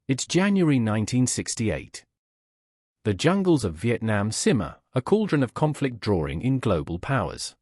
It's January 1968. The jungles of Vietnam simmer, a cauldron of conflict drawing in global powers.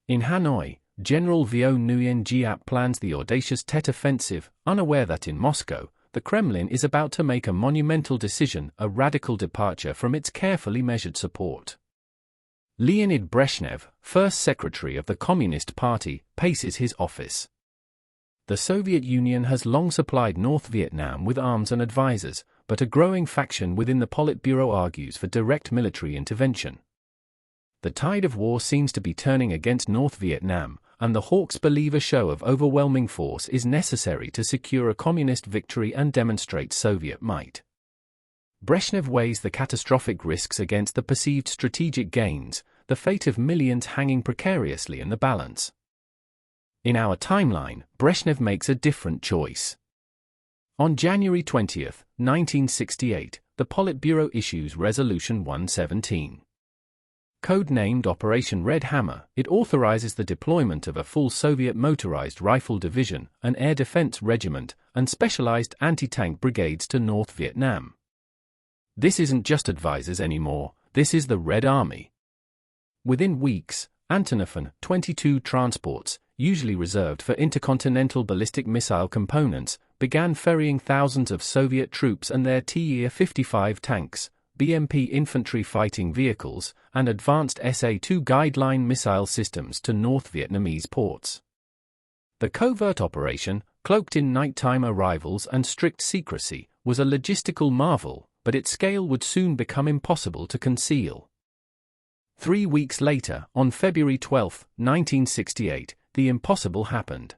In Hanoi, General Vo Nguyen Giap plans the audacious Tet Offensive, unaware that in Moscow, the Kremlin is about to make a monumental decision, a radical departure from its carefully measured support. Leonid Brezhnev, first secretary of the Communist Party, paces his office. The Soviet Union has long supplied North Vietnam with arms and advisors, but a growing faction within the Politburo argues for direct military intervention. The tide of war seems to be turning against North Vietnam, and the hawks believe a show of overwhelming force is necessary to secure a communist victory and demonstrate Soviet might. Brezhnev weighs the catastrophic risks against the perceived strategic gains, the fate of millions hanging precariously in the balance. In our timeline, Brezhnev makes a different choice. On January 20, 1968, the Politburo issues Resolution 117. Code-named Operation Red Hammer, it authorizes the deployment of a full Soviet motorized rifle division, an air defense regiment, and specialized anti-tank brigades to North Vietnam. This isn't just advisors anymore, this is the Red Army. Within weeks, Antonov 22 transports, usually reserved for intercontinental ballistic missile components, began ferrying thousands of Soviet troops and their T-55 tanks, BMP infantry fighting vehicles, and advanced SA-2 guideline missile systems to North Vietnamese ports. The covert operation, cloaked in nighttime arrivals and strict secrecy, was a logistical marvel, but its scale would soon become impossible to conceal. 3 weeks later, on February 12, 1968, the impossible happened.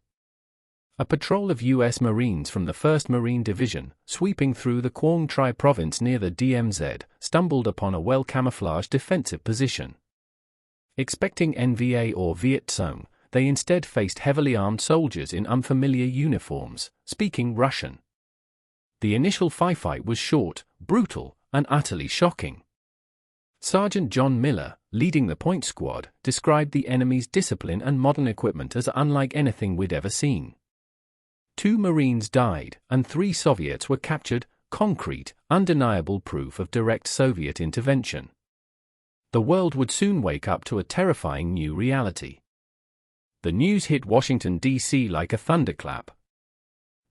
A patrol of U.S. Marines from the 1st Marine Division, sweeping through the Quang Tri province near the DMZ, stumbled upon a well-camouflaged defensive position. Expecting NVA or Viet Cong, they instead faced heavily armed soldiers in unfamiliar uniforms, speaking Russian. The initial firefight was short, brutal, and utterly shocking. Sergeant John Miller, leading the Point Squad, described the enemy's discipline and modern equipment as unlike anything we'd ever seen. 2 Marines died, and 3 Soviets were captured, concrete, undeniable proof of direct Soviet intervention. The world would soon wake up to a terrifying new reality. The news hit Washington, D.C. like a thunderclap.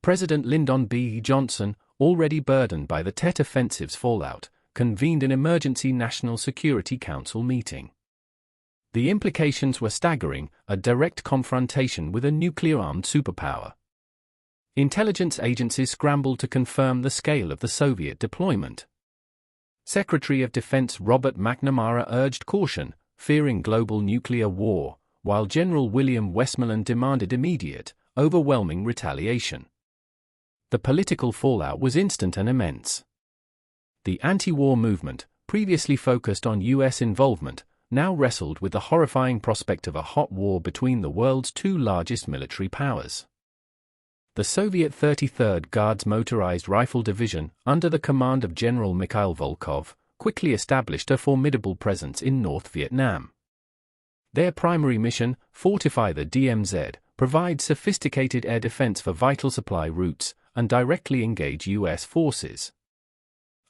President Lyndon B. Johnson, already burdened by the Tet Offensive's fallout, convened an emergency National Security Council meeting. The implications were staggering, a direct confrontation with a nuclear-armed superpower. Intelligence agencies scrambled to confirm the scale of the Soviet deployment. Secretary of Defense Robert McNamara urged caution, fearing global nuclear war, while General William Westmoreland demanded immediate, overwhelming retaliation. The political fallout was instant and immense. The anti-war movement, previously focused on U.S. involvement, now wrestled with the horrifying prospect of a hot war between the world's 2 largest military powers. The Soviet 33rd Guards Motorized Rifle Division, under the command of General Mikhail Volkov, quickly established a formidable presence in North Vietnam. Their primary mission, fortify the DMZ, provide sophisticated air defense for vital supply routes, and directly engage U.S. forces.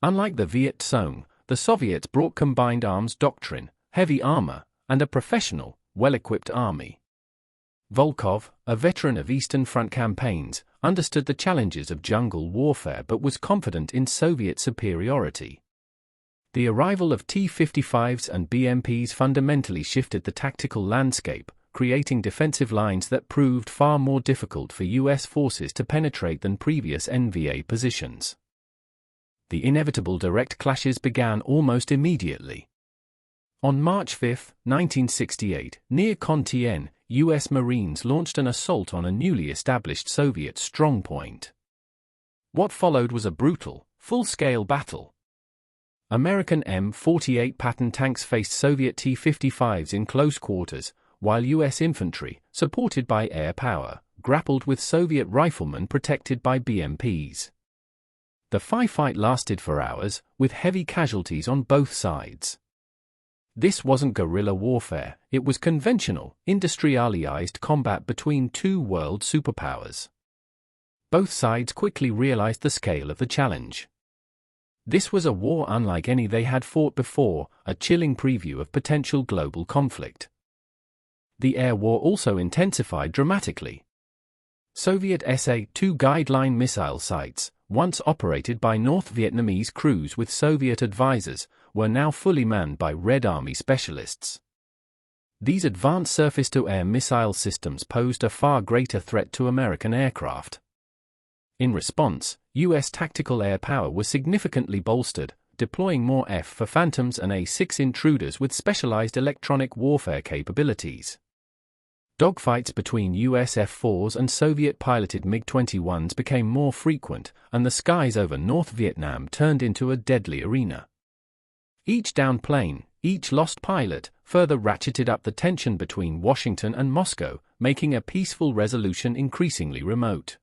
Unlike the Viet Cong, the Soviets brought combined arms doctrine, heavy armor, and a professional, well-equipped army. Volkov, a veteran of Eastern Front campaigns, understood the challenges of jungle warfare but was confident in Soviet superiority. The arrival of T-55s and BMPs fundamentally shifted the tactical landscape, creating defensive lines that proved far more difficult for U.S. forces to penetrate than previous NVA positions. The inevitable direct clashes began almost immediately. On March 5, 1968, near Con Thien, U.S. Marines launched an assault on a newly established Soviet strongpoint. What followed was a brutal, full-scale battle. American M48 Patton tanks faced Soviet T-55s in close quarters, while U.S. infantry, supported by air power, grappled with Soviet riflemen protected by BMPs. The firefight lasted for hours, with heavy casualties on both sides. This wasn't guerrilla warfare, it was conventional, industrialized combat between 2 world superpowers. both sides quickly realized the scale of the challenge. This was a war unlike any they had fought before, a chilling preview of potential global conflict. The air war also intensified dramatically. Soviet SA-2 guideline missile sites, once operated by North Vietnamese crews with Soviet advisors, were now fully manned by Red Army specialists. These advanced surface-to-air missile systems posed a far greater threat to American aircraft. In response, U.S. tactical air power was significantly bolstered, deploying more F-4 Phantoms and A-6 Intruders with specialized electronic warfare capabilities. Dogfights between U.S. F-4s and Soviet-piloted MiG-21s became more frequent, and the skies over North Vietnam turned into a deadly arena. Each downed plane, each lost pilot, further ratcheted up the tension between Washington and Moscow, making a peaceful resolution increasingly remote.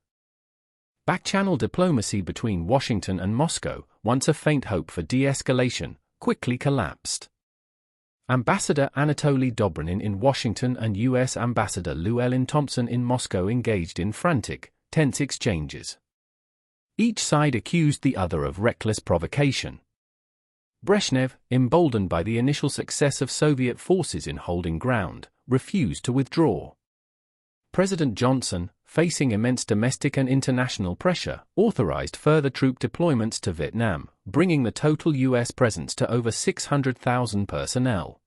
Back-channel diplomacy between Washington and Moscow, once a faint hope for de-escalation, quickly collapsed. Ambassador Anatoly Dobrynin in Washington and U.S. Ambassador Llewellyn Thompson in Moscow engaged in frantic, tense exchanges. Each side accused the other of reckless provocation. Brezhnev, emboldened by the initial success of Soviet forces in holding ground, refused to withdraw. President Johnson, facing immense domestic and international pressure, authorized further troop deployments to Vietnam, bringing the total U.S. presence to over 600,000 personnel.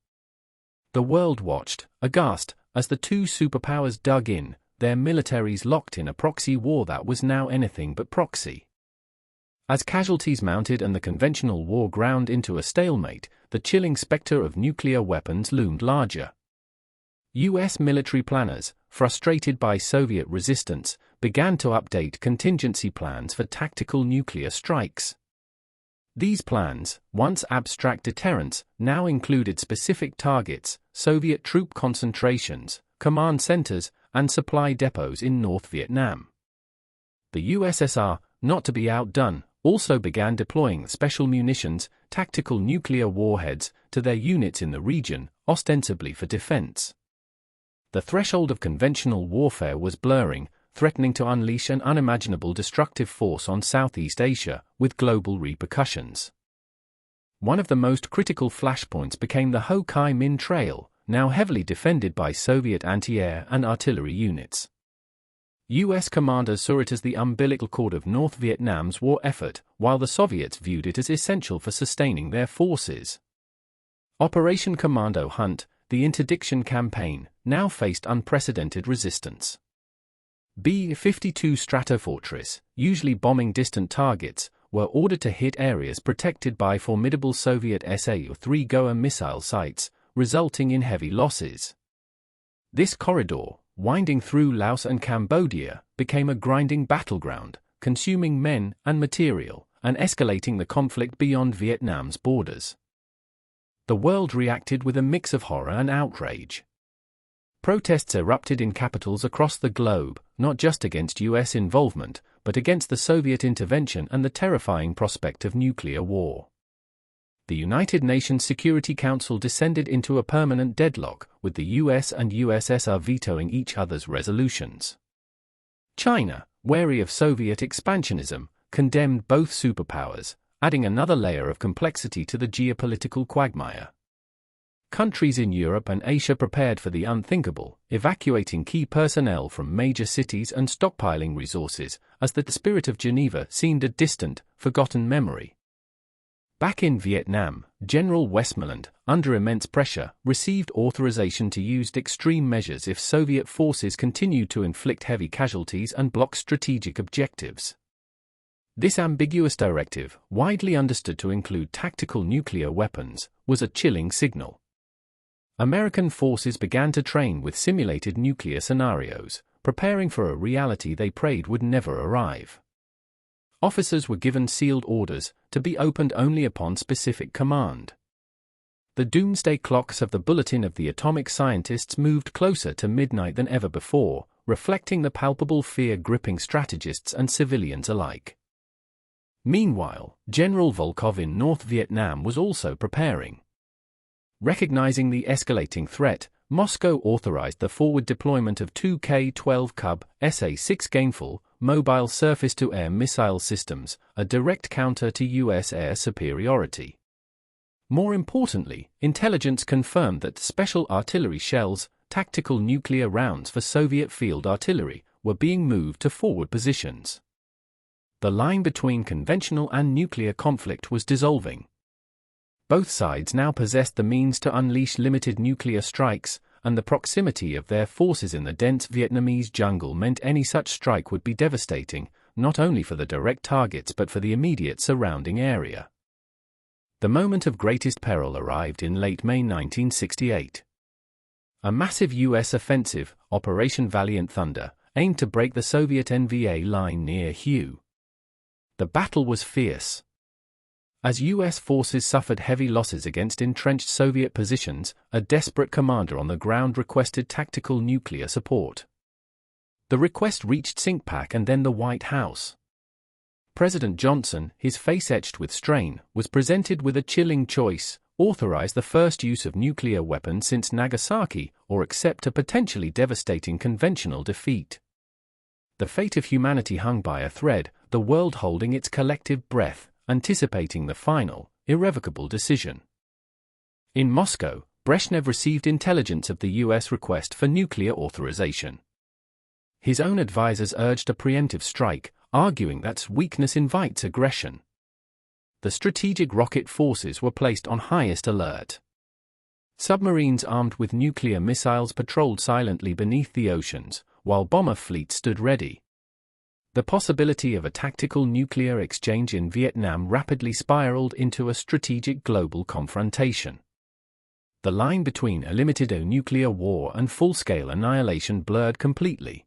The world watched, aghast, as the two superpowers dug in, their militaries locked in a proxy war that was now anything but proxy. As casualties mounted and the conventional war ground into a stalemate, the chilling specter of nuclear weapons loomed larger. U.S. military planners, frustrated by Soviet resistance, began to update contingency plans for tactical nuclear strikes. These plans, once abstract deterrents, now included specific targets, Soviet troop concentrations, command centers, and supply depots in North Vietnam. The USSR, not to be outdone, also began deploying special munitions, tactical nuclear warheads, to their units in the region, ostensibly for defense. The threshold of conventional warfare was blurring, threatening to unleash an unimaginable destructive force on Southeast Asia, with global repercussions. One of the most critical flashpoints became the Ho Chi Minh Trail, now heavily defended by Soviet anti-air and artillery units. U.S. commanders saw it as the umbilical cord of North Vietnam's war effort, while the Soviets viewed it as essential for sustaining their forces. Operation Commando Hunt, the interdiction campaign, now faced unprecedented resistance. B-52 Stratofortress, usually bombing distant targets, were ordered to hit areas protected by formidable Soviet SA-3 Goa missile sites, resulting in heavy losses. This corridor, winding through Laos and Cambodia, became a grinding battleground, consuming men and material, and escalating the conflict beyond Vietnam's borders. The world reacted with a mix of horror and outrage. Protests erupted in capitals across the globe, not just against U.S. involvement, but against the Soviet intervention and the terrifying prospect of nuclear war. The United Nations Security Council descended into a permanent deadlock, with the U.S. and USSR vetoing each other's resolutions. China, wary of Soviet expansionism, condemned both superpowers, adding another layer of complexity to the geopolitical quagmire. Countries in Europe and Asia prepared for the unthinkable, evacuating key personnel from major cities and stockpiling resources, as the spirit of Geneva seemed a distant, forgotten memory. Back in Vietnam, General Westmoreland, under immense pressure, received authorization to use extreme measures if Soviet forces continued to inflict heavy casualties and block strategic objectives. This ambiguous directive, widely understood to include tactical nuclear weapons, was a chilling signal. American forces began to train with simulated nuclear scenarios, preparing for a reality they prayed would never arrive. Officers were given sealed orders, to be opened only upon specific command. The doomsday clocks of the Bulletin of the Atomic Scientists moved closer to midnight than ever before, reflecting the palpable fear gripping strategists and civilians alike. Meanwhile, General Volkov in North Vietnam was also preparing. Recognizing the escalating threat, Moscow authorized the forward deployment of two K-12 Cub SA-6 Gainful, mobile surface-to-air missile systems, a direct counter to US air superiority. More importantly, intelligence confirmed that special artillery shells, tactical nuclear rounds for Soviet field artillery, were being moved to forward positions. The line between conventional and nuclear conflict was dissolving. Both sides now possessed the means to unleash limited nuclear strikes, and the proximity of their forces in the dense Vietnamese jungle meant any such strike would be devastating, not only for the direct targets but for the immediate surrounding area. The moment of greatest peril arrived in late May 1968. A massive U.S. offensive, Operation Valiant Thunder, aimed to break the Soviet NVA line near Hue. The battle was fierce. As U.S. forces suffered heavy losses against entrenched Soviet positions, a desperate commander on the ground requested tactical nuclear support. The request reached CINCPAC and then the White House. President Johnson, his face etched with strain, was presented with a chilling choice: authorize the first use of nuclear weapons since Nagasaki, or accept a potentially devastating conventional defeat. The fate of humanity hung by a thread, the world holding its collective breath, anticipating the final, irrevocable decision. In Moscow, Brezhnev received intelligence of the U.S. request for nuclear authorization. His own advisors urged a preemptive strike, arguing that weakness invites aggression. The strategic rocket forces were placed on highest alert. Submarines armed with nuclear missiles patrolled silently beneath the oceans, while bomber fleets stood ready. The possibility of a tactical nuclear exchange in Vietnam rapidly spiraled into a strategic global confrontation. The line between a limited nuclear war and full-scale annihilation blurred completely.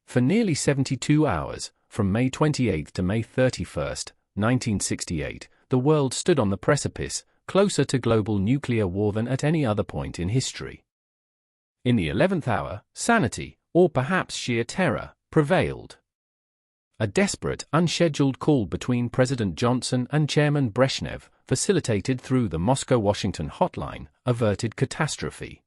For nearly 72 hours, from May 28 to May 31, 1968, the world stood on the precipice, closer to global nuclear war than at any other point in history. In the 11th hour, sanity, or perhaps sheer terror, prevailed. A desperate, unscheduled call between President Johnson and Chairman Brezhnev, facilitated through the Moscow-Washington hotline, averted catastrophe.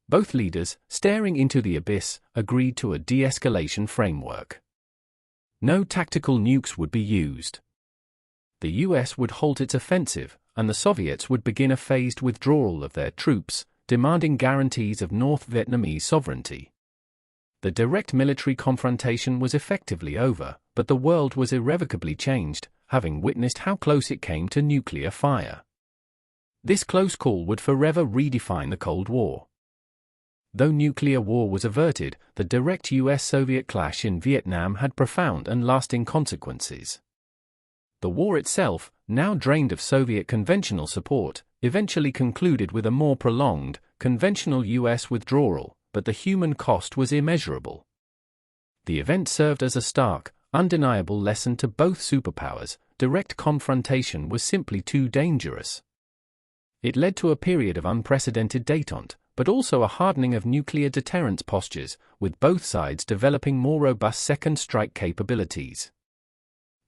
Both leaders, staring into the abyss, agreed to a de-escalation framework. No tactical nukes would be used. The US would halt its offensive, and the Soviets would begin a phased withdrawal of their troops, demanding guarantees of North Vietnamese sovereignty. The direct military confrontation was effectively over, but the world was irrevocably changed, having witnessed how close it came to nuclear fire. This close call would forever redefine the Cold War. Though nuclear war was averted, the direct US-Soviet clash in Vietnam had profound and lasting consequences. The war itself, now drained of Soviet conventional support, eventually concluded with a more prolonged, conventional US withdrawal, but the human cost was immeasurable. The event served as a stark, undeniable lesson to both superpowers: direct confrontation was simply too dangerous. It led to a period of unprecedented détente, but also a hardening of nuclear deterrence postures, with both sides developing more robust second strike capabilities.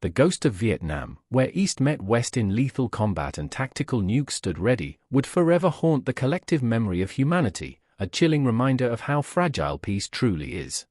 The ghost of Vietnam, where East met West in lethal combat and tactical nukes stood ready, would forever haunt the collective memory of humanity, a chilling reminder of how fragile peace truly is.